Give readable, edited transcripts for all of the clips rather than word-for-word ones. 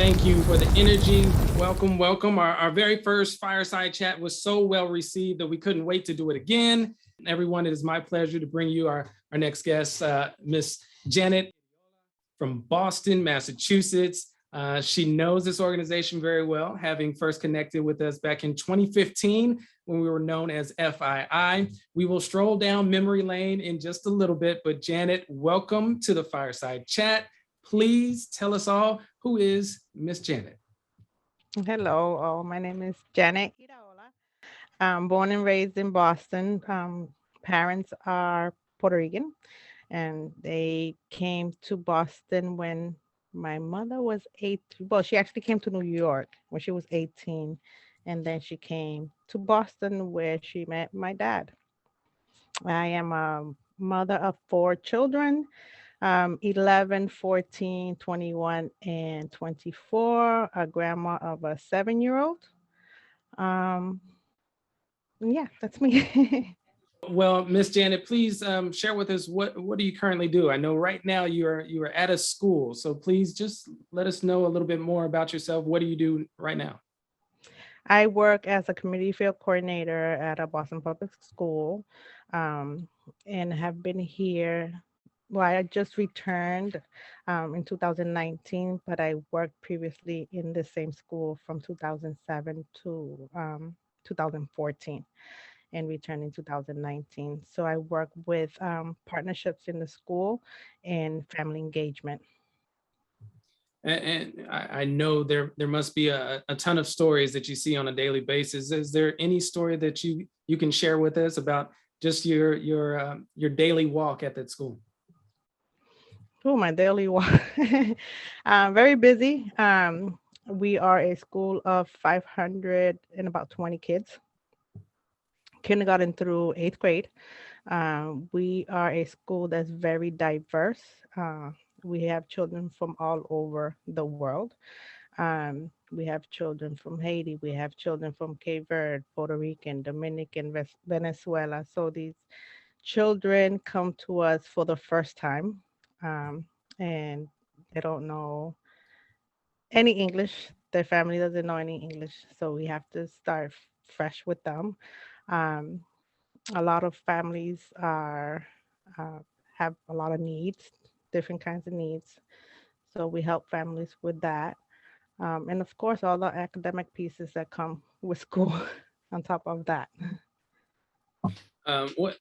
Thank you for the energy. Welcome, welcome. Our very first Fireside Chat was so well received that we couldn't wait to do it again. Everyone, it is my pleasure to bring you our next guest, Miss Janet from Boston, Massachusetts. She knows this organization very well, having first connected with us back in 2015 when we were known as FII. We will stroll down memory lane in just a little bit, but Janet, welcome to the Fireside Chat. Please tell us all, who is Miss Janet? Hello, my name is Janet Iraola. I'm born and raised in Boston. Parents are Puerto Rican, and they came to Boston when my mother was 8. Well, she actually came to New York when she was 18, and then she came to Boston where she met my dad. I am a mother of 4 children, 11, 14, 21, and 24, a grandma of a 7-year-old. Um, yeah, that's me. Well, Miss Janet, please share with us what do you currently do? I know right now you are at a school, so please just let us know a little bit more about yourself. What do you do right now? I work as a community field coordinator at a Boston public school, um, and have been here. Well, I just returned in 2019, but I worked previously in the same school from 2007 to 2014, and returned in 2019. So I work with partnerships in the school and family engagement. And I know there must be a ton of stories that you see on a daily basis. Is there any story that you can share with us about just your daily walk at that school? Oh, my daily walk. Very busy. We are a school of 500 and about 20 kids, kindergarten through 8th grade. We are a school that's very diverse. We have children from all over the world. We have children from Haiti. We have children from Cape Verde, Puerto Rican, Dominican, Venezuela. So these children come to us for the first time, and they don't know any English. Their family doesn't know any English. So we have to start fresh with them. Um, a lot of families uh, have a lot of needs, different kinds of needs. So we help families with that. And of course, all the academic pieces that come with school on top of that.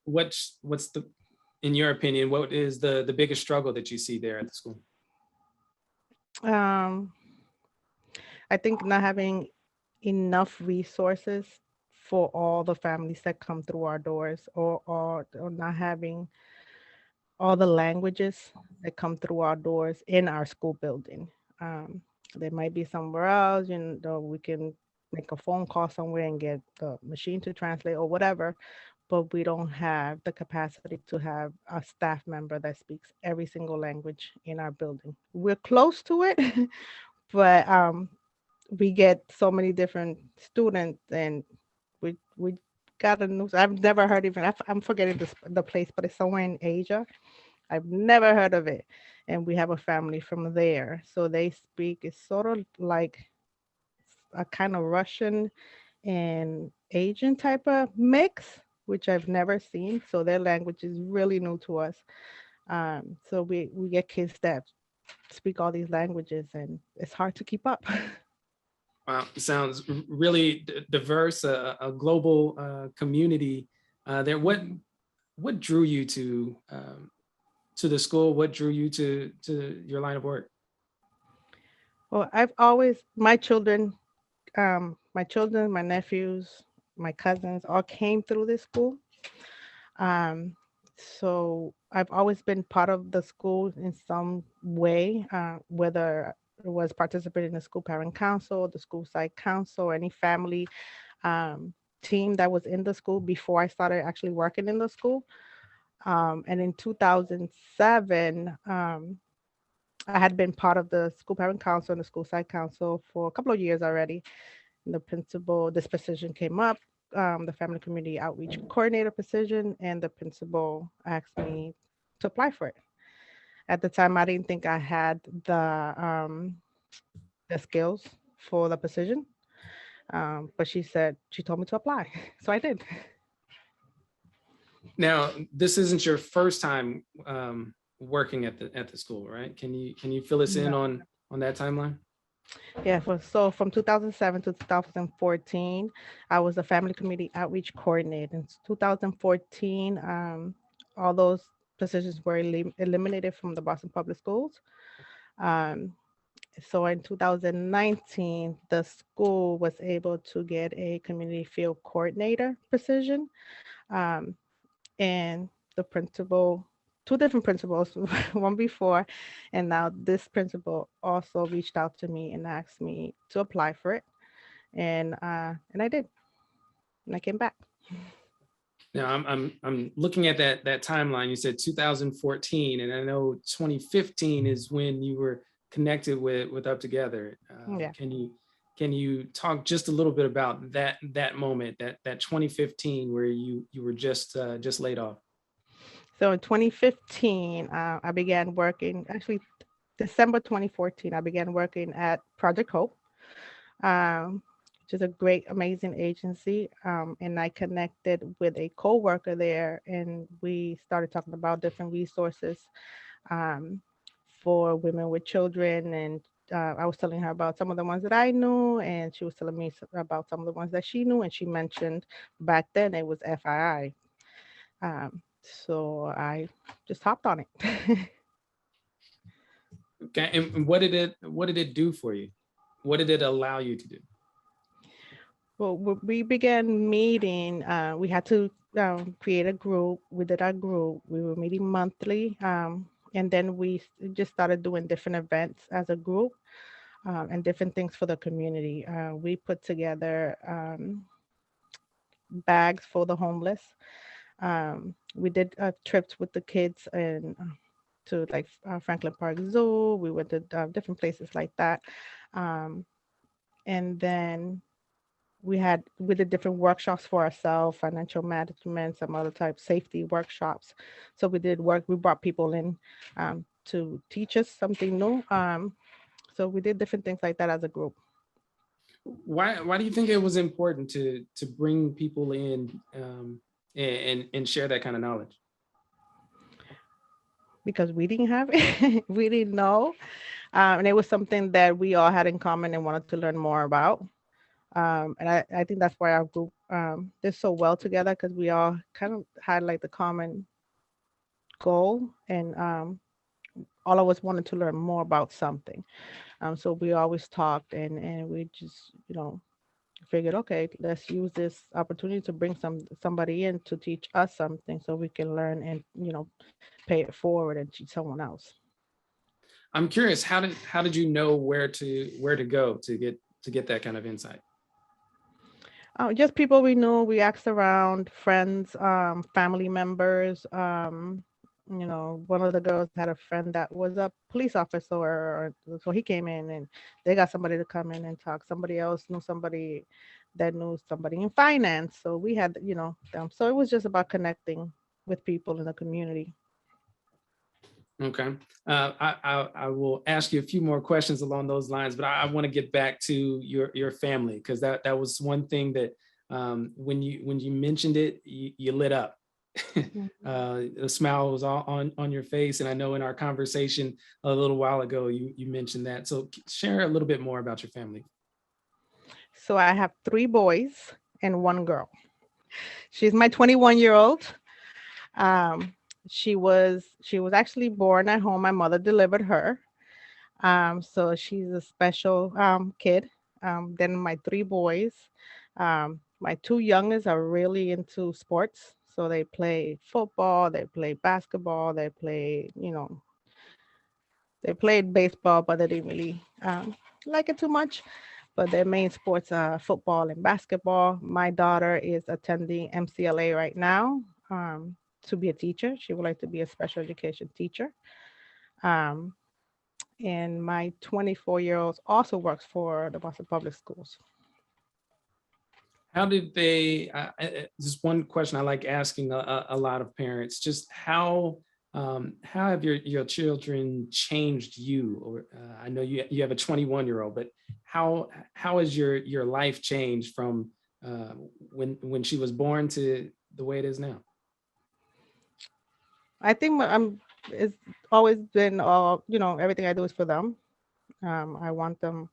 What's the, in your opinion, what is the biggest struggle that you see there at the school? Um, I think not having enough resources for all the families that come through our doors, or not having all the languages that come through our doors in our school building. Um, they might be somewhere else, we can make a phone call somewhere and get the machine to translate or whatever, but we don't have the capacity to have a staff member that speaks every single language in our building. We're close to it, but we get so many different students, and we got a new. I've never heard even. I'm forgetting the place, but it's somewhere in Asia. I've never heard of it, and we have a family from there, so they speak. It's sort of like a kind of Russian and Asian type of mix, which I've never seen. So their language is really new to us. So we get kids that speak all these languages, and it's hard to keep up. Wow, sounds really diverse, a global community there. What drew you to the school? What drew you to your line of work? Well, my children, my nephews, my cousins all came through this school. Um, so I've always been part of the school in some way, whether it was participating in the school parent council, the school site council, or any family um, team that was in the school before I started actually working in the school. And in 2007, I had been part of the school parent council and the school site council for a couple of years already. The principal, this position came up, the family community outreach coordinator position, and the principal asked me to apply for it. At the time, I didn't think I had the skills for the position. But she told me to apply. So I did. Now, this isn't your first time working at the school, right? Can you fill us in No. on that timeline? Yeah, so from 2007 to 2014, I was a family community outreach coordinator. In 2014, all those positions were eliminated from the Boston Public Schools. Um, so in 2019, the school was able to get a community field coordinator position. Um, and the principal, two different principals, one before, and now this principal also reached out to me and asked me to apply for it, and I did, and I came back. Now, I'm looking at that timeline. You said 2014, and I know 2015 is when you were connected with UpTogether. Yeah. Can you talk just a little bit about that moment, that 2015 where you were just laid off? So in 2015, I began working. Actually, December 2014, I began working at Project Hope, um, which is a great, amazing agency. And I connected with a coworker there, and we started talking about different resources um, for women with children. And I was telling her about some of the ones that I knew, and she was telling me about some of the ones that she knew. And she mentioned back then it was FII. So I just hopped on it. Okay, and what did it do for you? What did it allow you to do? Well, we began meeting. We had to create a group. We did our group. We were meeting monthly, and then just started doing different events as a group and different things for the community. We put together bags for the homeless. We did trips with the kids and to like Franklin Park Zoo. We went to different places like that, um, and then we did different workshops for ourselves, financial management, some other type safety workshops. So we did work. We brought people in to teach us something new. So we did different things like that as a group. Why do you think it was important to bring people in and share that kind of knowledge? Because we didn't have it, we didn't know, and it was something that we all had in common and wanted to learn more about. And I think that's why our group did so well together because we all kind of had like the common goal, and all of us wanted to learn more about something. So we always talked, and we just figured, okay, let's use this opportunity to bring somebody in to teach us something so we can learn and pay it forward and teach someone else. I'm curious, how did you know where to go to get that kind of insight? Just people we knew. We asked around, friends, family members. One of the girls had a friend that was a police officer, so he came in and they got somebody to come in and talk. Somebody else knew somebody that knew somebody in finance. So we had, them. So it was just about connecting with people in the community. Okay. I will ask you a few more questions along those lines, but I want to get back to your family, because that was one thing that when you mentioned it, you lit up. A smile was all on your face, and I know in our conversation a little while ago you mentioned that. So share a little bit more about your family. So I have 3 boys and 1 girl. She's my 21-year-old. Um, she was actually born at home. My mother delivered her. So she's a special kid. Then my 3 boys. My 2 youngest are really into sports. So they play football, they play basketball, they played baseball, but they didn't really like it too much. But their main sports are football and basketball. My daughter is attending MCLA right now to be a teacher. She would like to be a special education teacher. Um, and my 24-year-old also works for the Boston Public Schools. How did they, just one question I like asking a lot of parents, just how How have your children changed you? Or I know you have a 21-year-old, but how has your life changed from when she was born to the way it is now? I think it's always been all, everything I do is for them. I want them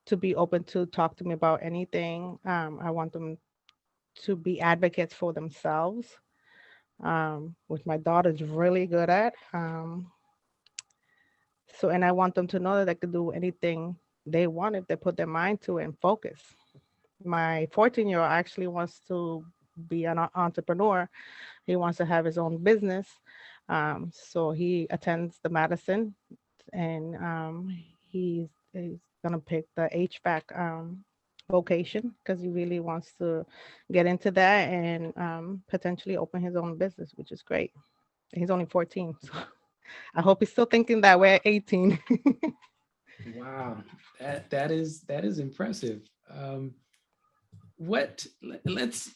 to be open to talk to me about anything. I want them to be advocates for themselves, which my daughter's really good at. And I want them to know that they could do anything they want if they put their mind to it and focus. My 14-year-old actually wants to be an entrepreneur. He wants to have his own business. So he attends the Madison, and he's gonna pick the HVAC vocation because he really wants to get into that and potentially open his own business, which is great. He's only 14, so I hope he's still thinking that way at 18. Wow, that is impressive. What let's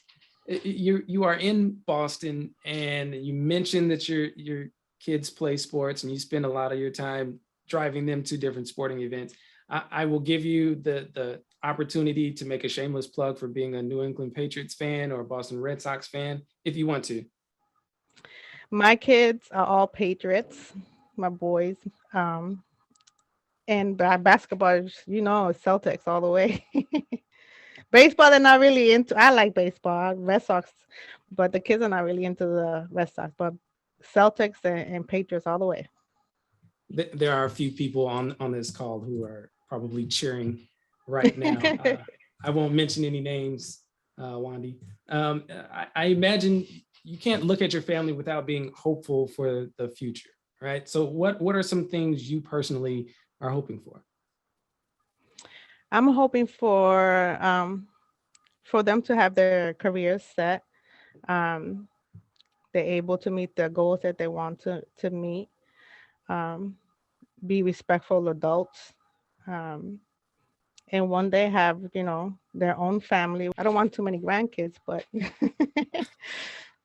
you are in Boston, and you mentioned that your kids play sports and you spend a lot of your time driving them to different sporting events. I will give you the opportunity to make a shameless plug for being a New England Patriots fan or a Boston Red Sox fan if you want to. My kids are all Patriots, my boys. Um, and basketball, Celtics all the way. Baseball, they're not really into. I like baseball, Red Sox, but the kids are not really into the Red Sox. But Celtics and Patriots all the way. There are a few people on this call who are probably cheering right now. I won't mention any names, Wandy. I imagine you can't look at your family without being hopeful for the future, right? So what are some things you personally are hoping for? I'm hoping for them to have their careers set. Um, they're able to meet the goals that they want to meet. Um, be respectful adults. Um, and one day have, their own family. I don't want too many grandkids, but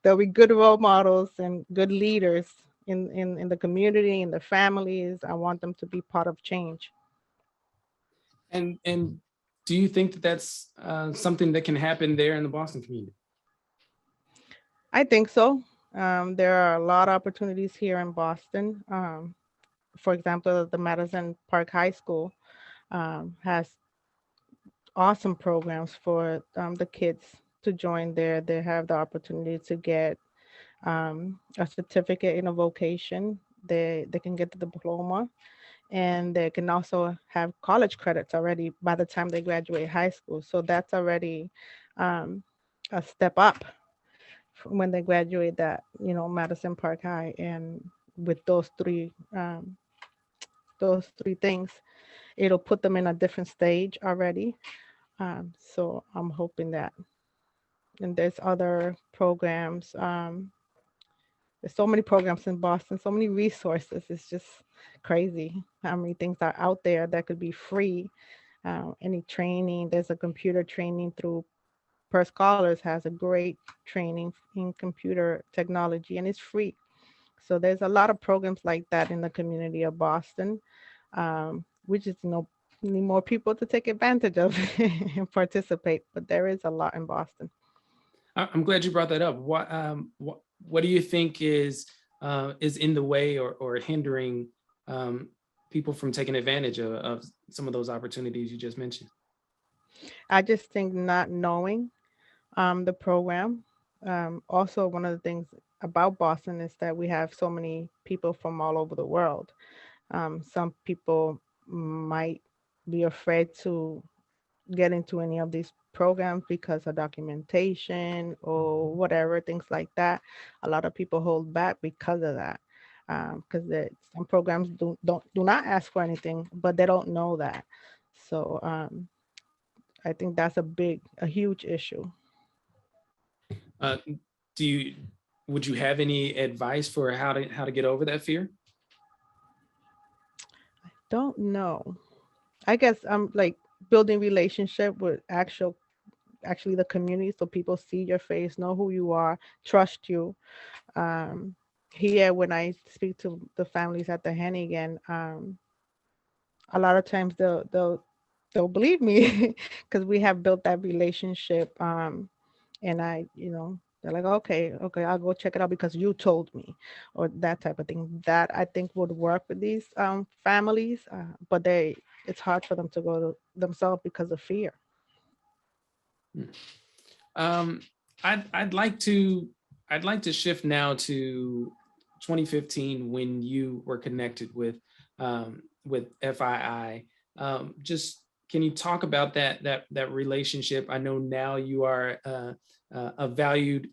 they'll be good role models and good leaders in the community, in the families. I want them to be part of change. And do you think that that's something that can happen there in the Boston community? I think so. There are a lot of opportunities here in Boston. For example, the Madison Park High School has awesome programs for the kids to join there. They have the opportunity to get a certificate in a vocation. They can get the diploma, and they can also have college credits already by the time they graduate high school. So that's already um, a step up when they graduate that, Madison Park High. And with those three things, it'll put them in a different stage already. So I'm hoping that. And there's other programs. There's so many programs in Boston, so many resources. It's just crazy how many things are out there that could be free. Any training, there's a computer training through Per Scholars has a great training in computer technology, and it's free. So there's a lot of programs like that in the community of Boston. We just need more people to take advantage of and participate. But there is a lot in Boston. I'm glad you brought that up. What do you think is in the way or hindering people from taking advantage of some of those opportunities you just mentioned? I just think not knowing the program. Also, one of the things about Boston is that we have so many people from all over the world. Some people might be afraid to get into any of these programs because of documentation or whatever, things like that. A lot of people hold back because of that. Because some programs do not ask for anything, but they don't know that. So I think that's a huge issue. Uh, would you have any advice for how to get over that fear? Don't know. I guess I'm like building relationship with actually the community, so people see your face, know who you are, trust you. Um, here when I speak to the families at the Hennigan, a lot of times they'll believe me because we have built that relationship. And they're like, okay, I'll go check it out because you told me, or that type of thing. That I think would work with these families, but it's hard for them to go to themselves because of fear. Um, I'd like to shift now to 2015 when you were connected with FII. Just can you talk about that relationship? I know now you are a valued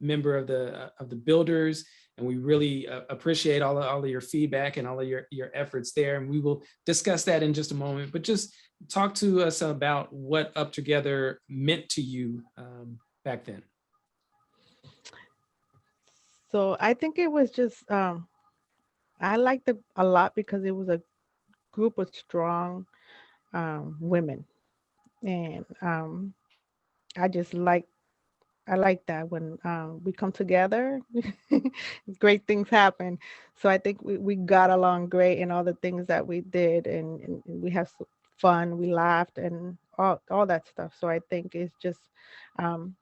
member of the builders, and we really appreciate all of your feedback and all of your efforts there. And we will discuss that in just a moment. But just talk to us about what UpTogether meant to you back then. So I think it was just I liked it a lot because it was a group of strong women, and I just I like that when we come together, great things happen. So I think we got along great in all the things that we did, and we have fun, we laughed, and all that stuff. So I think it's just um,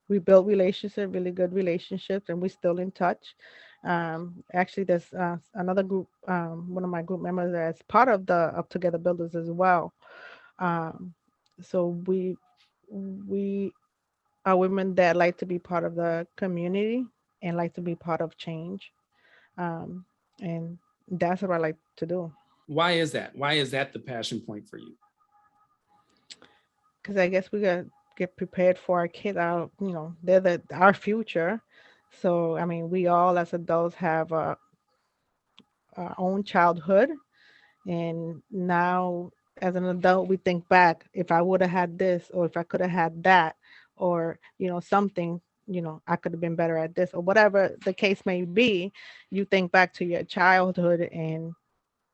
we built relationships, really good relationships, and we're still in touch. Actually, there's another group, one of my group members that's part of the Up Together Builders as well. Um, so we are women that like to be part of the community and like to be part of change. Um, and that's what I like to do. Why is that? Why is that the passion point for you? Because I guess we got to get prepared for our kids. They're our future. So I mean, we all as adults have our own childhood, and now as an adult, we think back if I would have had this, or if I could have had that, or something. I could have been better at this, or whatever the case may be. You think back to your childhood and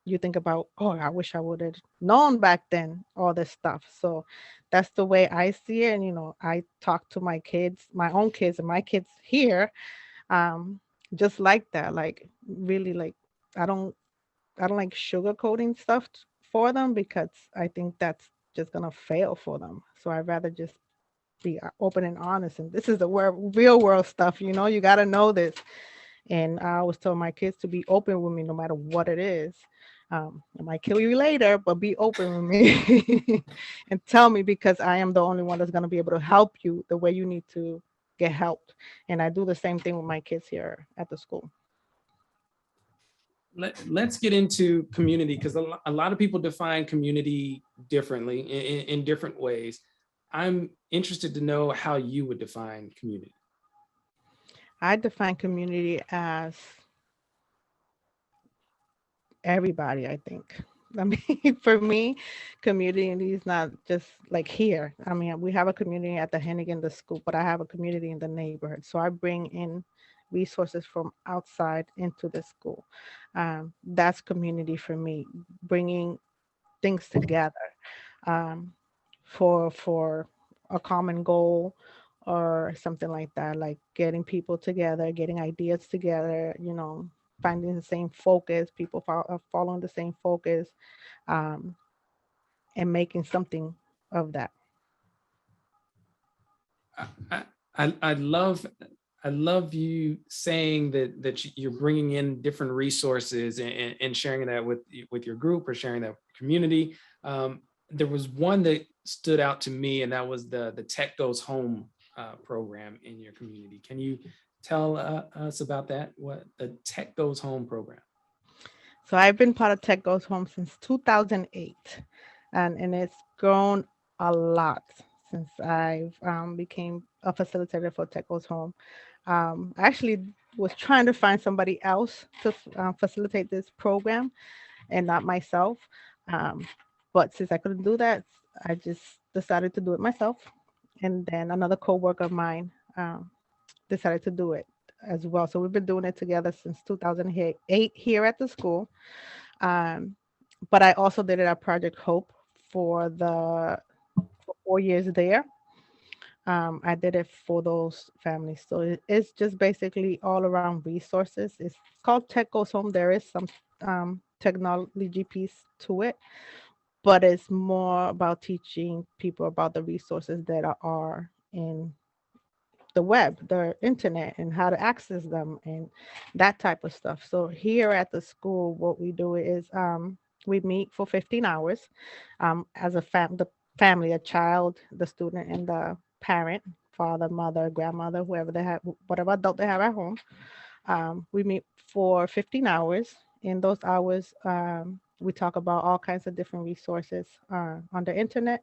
you think about, oh, I wish I would have known back then all this stuff. So that's the way I see it. And I talk to my kids, my own kids, and my kids here, um, just like that. Like really, like I don't, I don't like sugarcoating stuff for them because I think that's just gonna fail for them. So I'd rather just be open and honest. And this is the real world stuff. You got to know this. And I always tell my kids to be open with me no matter what it is. I might kill you later, but be open with me and tell me because I am the only one that's going to be able to help you the way you need to get helped. And I do the same thing with my kids here at the school. Let's get into community, because a lot of people define community differently in different ways. I'm interested to know how you would define community. I define community as everybody, I think. I mean, for me, community is not just like here. I mean, we have a community at the Hennigan, the school, but I have a community in the neighborhood. So I bring in resources from outside into the school. That's community for me, bringing things together um, for a common goal or something like that, like getting people together, getting ideas together, finding the same focus, people following the same focus, um, and making something of that. I love you saying that you're bringing in different resources and sharing that with your group or sharing that with the community. There was one that stood out to me, and that was the Tech Goes Home program in your community. Can you tell us about that? What the Tech Goes Home program? So I've been part of Tech Goes Home since 2008, and it's grown a lot since I've became a facilitator for Tech Goes Home. I actually was trying to find somebody else to facilitate this program and not myself. Um, but since I couldn't do that, I just decided to do it myself. And then another coworker of mine decided to do it as well. So we've been doing it together since 2008 here at the school. Um, but I also did it at Project Hope for 4 years there. I did it for those families. So it's just basically all around resources. It's called Tech Goes Home. There is some technology piece to it, but it's more about teaching people about the resources that are in the web, the internet, and how to access them and that type of stuff. So here at the school, what we do is we meet for 15 hours as the family, a child, the student, and the parent, father, mother, grandmother, whoever they have, whatever adult they have at home. We meet for 15 hours. In those hours, we talk about all kinds of different resources on the internet,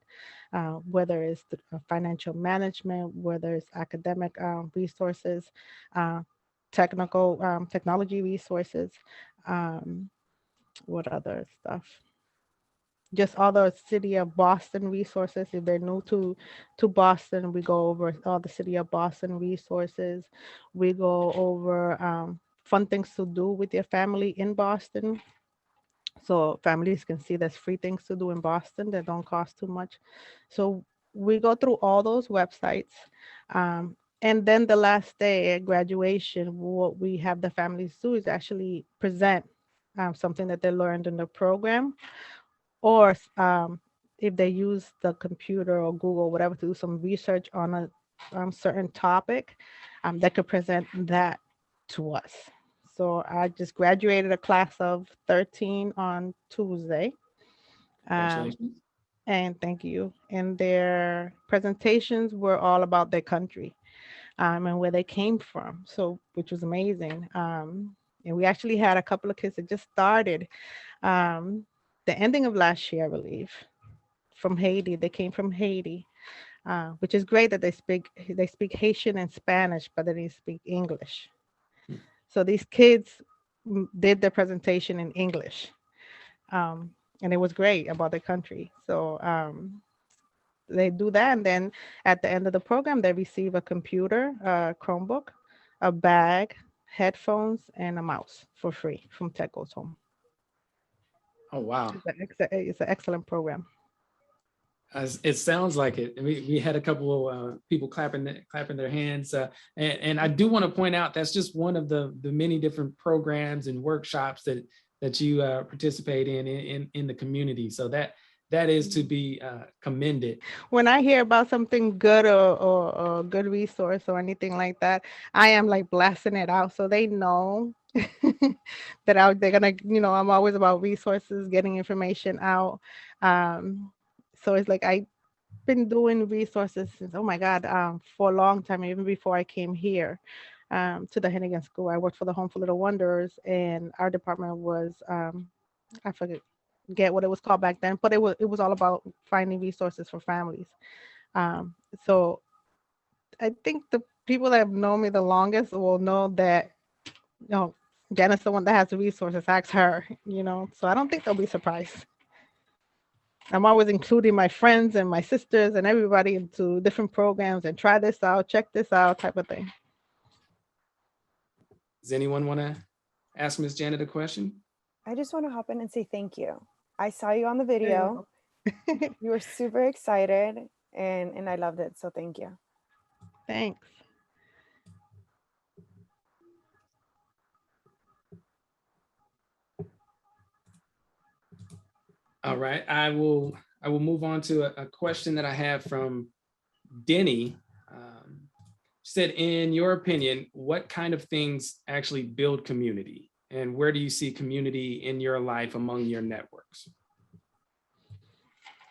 whether it's financial management, whether it's academic resources, uh, technology resources, um, what other stuff? Just all the city of Boston resources. If they're new to Boston, we go over all the city of Boston resources. We go over fun things to do with your family in Boston. So families can see there's free things to do in Boston that don't cost too much. So we go through all those websites. And then the last day at graduation, what we have the families do is actually present something that they learned in the program, or if they use the computer or Google, whatever, to do some research on a certain topic, they could present that to us. So I just graduated a class of 13 on Tuesday. Um, Congratulations. and thank you. And their presentations were all about their country and where they came from. So, which was amazing. And we actually had a couple of kids that just started um, the ending of last year, I believe, from Haiti. They came from Haiti, which is great that they speak Haitian and Spanish, but they didn't speak English. Hmm. So these kids did their presentation in English, um, and it was great about the country. So they do that, and then at the end of the program, they receive a computer, a Chromebook, a bag, headphones, and a mouse for free from Tech Goes Home. Oh, wow. It's an excellent program. It sounds like it. We had a couple of people clapping their hands, and I do want to point out that's just one of the many different programs and workshops that you participate in the community. So that is to be commended. When I hear about something good, or a good resource or anything like that, I am like blasting it out so they know that they're gonna, I'm always about resources, getting information out. Um, so it's like I've been doing resources since, oh my God, for a long time, even before I came here to the Hennigan School. I worked for the Home for Little Wonders, and our department was, I forget what it was called back then, but it was all about finding resources for families. Um, so I think the people that have known me the longest will know that, you know, Janet's the one that has the resources. Ask her, So I don't think they'll be surprised. I'm always including my friends and my sisters and everybody into different programs and try this out, check this out, type of thing. Does anyone want to ask Miss Janet a question? I just want to hop in and say thank you. I saw you on the video. You were super excited and I loved it. So thank you. Thanks. All right, I will move on to a question that I have from Denny. She said, in your opinion, what kind of things actually build community, and where do you see community in your life among your networks?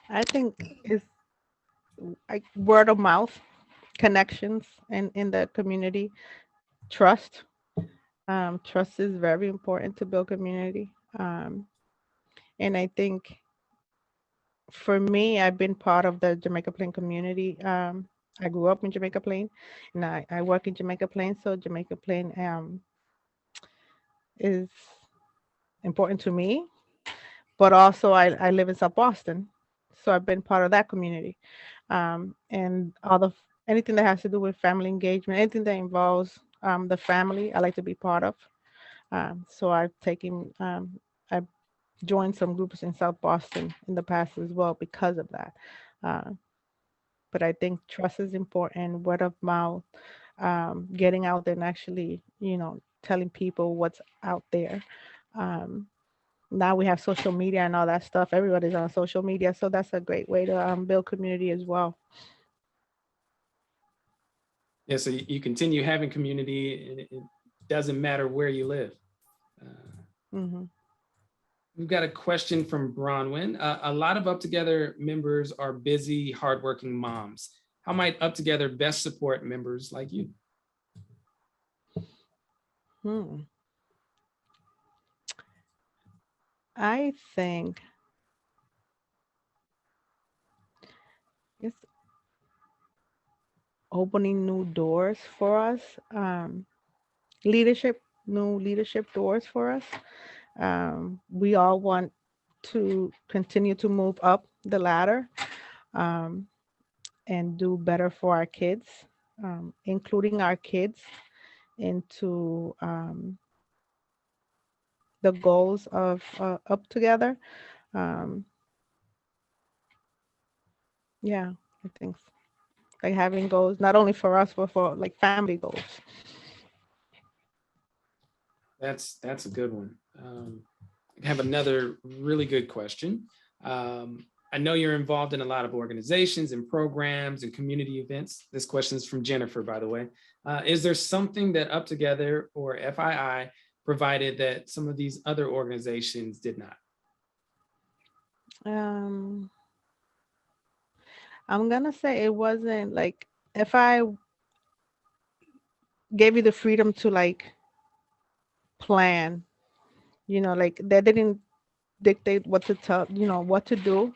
I think it's like word of mouth, connections in the community, trust. Trust is very important to build community. And I think for me, I've been part of the Jamaica Plain community. I grew up in Jamaica Plain, and I work in Jamaica Plain. So Jamaica Plain is important to me, but also I live in South Boston, so I've been part of that community. And anything that has to do with family engagement, anything that involves the family, I like to be part of. So I've joined some groups in South Boston in the past as well because of that. Uh, But I think trust is important, word of mouth, getting out there and actually, telling people what's out there. Um, Now we have social media and all that stuff. Everybody's on social media, so that's a great way to build community as well. Yeah, so you continue having community, and it doesn't matter where you live. Hmm. We've got a question from Bronwyn. A lot of UpTogether members are busy, hardworking moms. How might UpTogether best support members like you? I think it's opening new doors for us, new leadership doors for us. We all want to continue to move up the ladder, um, and do better for our kids, including our kids into the goals of UpTogether. Um, yeah, I think like having goals not only for us but for like family goals. That's a good one. I have another really good question. I know you're involved in a lot of organizations and programs and community events. This question is from Jennifer, by the way. Is there something that UpTogether or FII provided that some of these other organizations did not? Um, I'm gonna say it wasn't like if I gave you the freedom to like plan, like they didn't dictate what to tell, what to do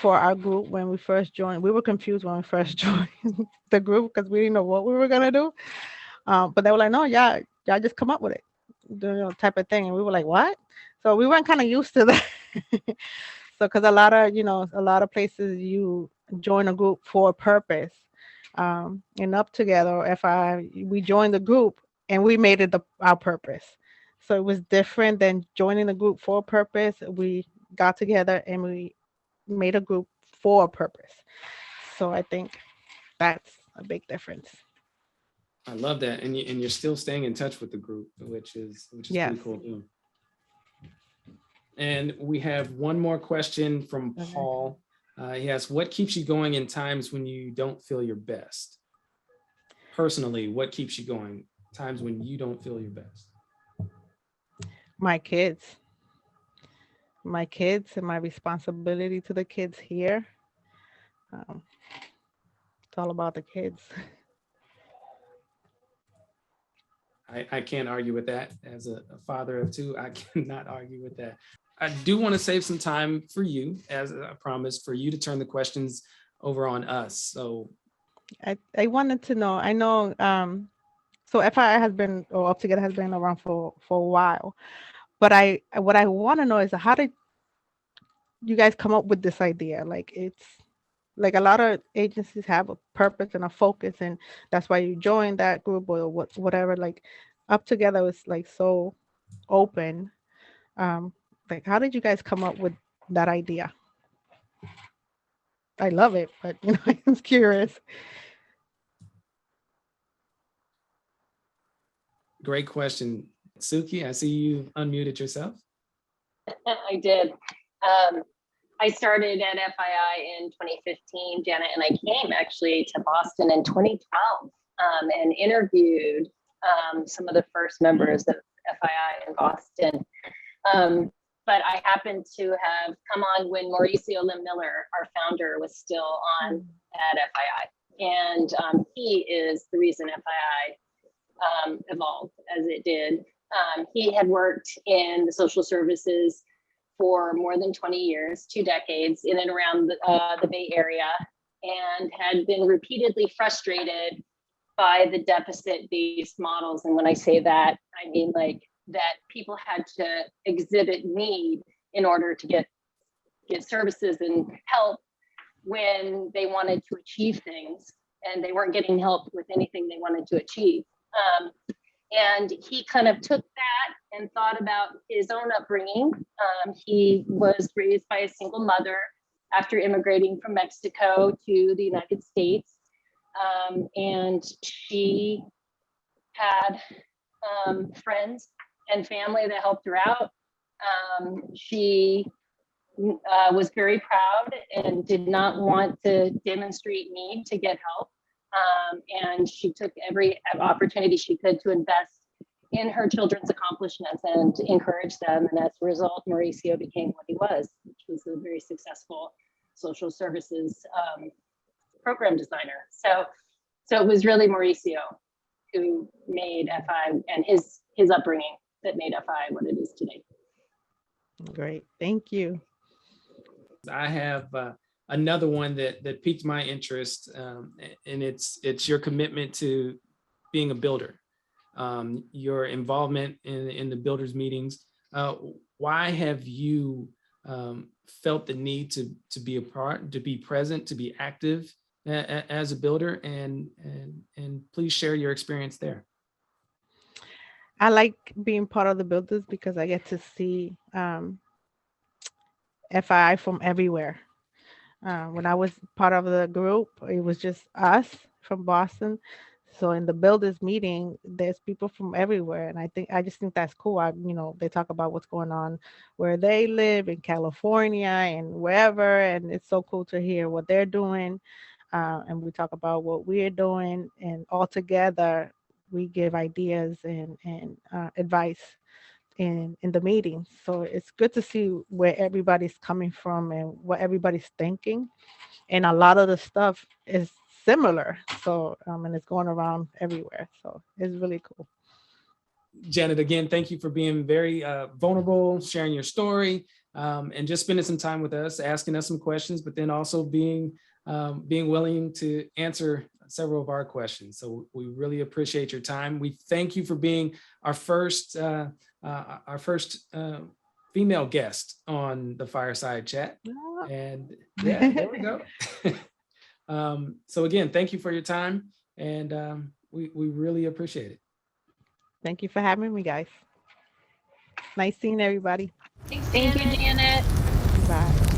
for our group when we first joined. We were confused when we first joined the group because we didn't know what we were gonna do. But they were like, no, yeah, y'all just come up with it, type of thing. And we were like, what? So we weren't kind of used to that. So, because a lot of places you join a group for a purpose. And UpTogether, or FI, we joined the group and we made it our purpose. So it was different than joining the group for a purpose. We got together and we made a group for a purpose. So I think that's a big difference. I love that, and you're still staying in touch with the group, which is Yes. pretty cool too. And we have one more question from Paul. He asks, what keeps you going in times when you don't feel your best? Personally, what keeps you going times when you don't feel your best? My kids. My kids and my responsibility to the kids here. It's all about the kids. I can't argue with that. As a father of two, I cannot argue with that. I do want to save some time for you, as I promised, for you to turn the questions over on us. So I wanted to know, I know, so FII has been, or UpTogether has been around for a while, but what I want to know is how did you guys come up with this idea? Like it's like a lot of agencies have a purpose and a focus, and that's why you join that group or whatever. Like UpTogether was like so open. Um, like how did you guys come up with that idea? I love it, but I'm curious. great question. Suki, I see you unmuted yourself. I did. I started at FII in 2015, Janet, and I came actually to Boston in 2012 and interviewed some of the first members of FII in Boston. But I happened to have come on when Mauricio Lim Miller, our founder, was still on at FII. And he is the reason FII evolved as it did. He had worked in the social services for more than 20 years, 2 decades, in and around the Bay Area, and had been repeatedly frustrated by the deficit-based models. And when I say that, I mean like that people had to exhibit need in order to get services and help when they wanted to achieve things, and they weren't getting help with anything they wanted to achieve. And he kind of took that and thought about his own upbringing. He was raised by a single mother after immigrating from Mexico to the United States. And she had friends and family that helped her out. She was very proud and did not want to demonstrate need to get help. And she took every opportunity she could to invest in her children's accomplishments and to encourage them. And as a result, Mauricio became what he was, which was a very successful social services program designer. So it was really Mauricio who made FI and his upbringing that made FI what it is today. Great, thank you. I have another one that piqued my interest, and it's your commitment to being a builder, your involvement in the builders meetings. Why have you felt the need to be a part, to be present, to be active as a builder, and please share your experience there. I like being part of the builders because I get to see FII from everywhere. When I was part of the group, it was just us from Boston. So in the builders meeting, there's people from everywhere. And I just think that's cool. They talk about what's going on where they live in California and wherever. And it's so cool to hear what they're doing. And we talk about what we're doing, and all together we give ideas and advice in the meetings. So it's good to see where everybody's coming from and what everybody's thinking. And a lot of the stuff is similar. So and it's going around everywhere. So it's really cool. Janet, again, thank you for being very vulnerable, sharing your story, and just spending some time with us, asking us some questions, but then also being willing to answer several of our questions. So we really appreciate your time. We thank you for being our first female guest on the Fireside Chat. And yeah, there we go. So again, thank you for your time, and we really appreciate it. Thank you for having me, guys. Nice seeing everybody. Thank you, Janet. Bye.